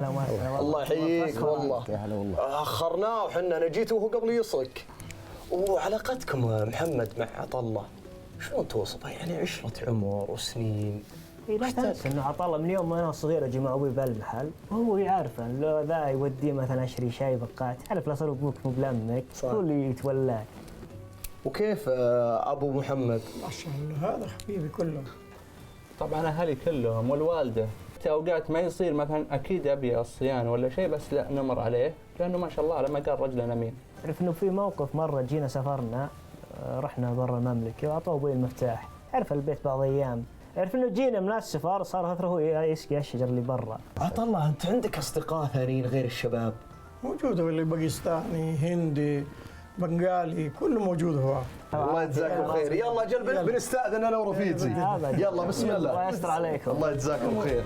الله يحييك والله. يا هلا والله. اخرناه وحنا، انا جيت وهو قبل يصك. وعلاقتكم محمد مع عطله شلون توصفها؟ يعني عشرة عمر وسنين. لا تنسى انه عطله من يوم ما انا صغير اجي مع ابوي بهالمحل وهو يعرف لو ذا يوديه مثلا اشتري شاي بقات، تعرف لا صار ابوك مو بلمك هو اللي يتولاه. وكيف ابو محمد؟ ما شاء الله هذا حبيبي كله. طبعا اهلي كلهم والوالده، في اوقات ما يصير مثلا اكيد ابي الصيانه ولا شيء بس لا نمر عليه لانه ما شاء الله على ما قال رجل امين. عرف انه في موقف مره جينا سافرنا رحنا برا المملكه واعطوه ابوي المفتاح، عرف البيت بعض ايام، عرف انه جينا من السفر صار فتره هو يسقي الشجر اللي برا. عطله انت عندك اصدقاء ثانيين غير الشباب؟ موجود اللي باكستاني هندي بنغالي كله موجود هو. الله يجزاكم خير. يلا جل بنستأذن انا ورفيقي. يلا بسم الله. الله يستر عليكم. الله يجزاكم خير.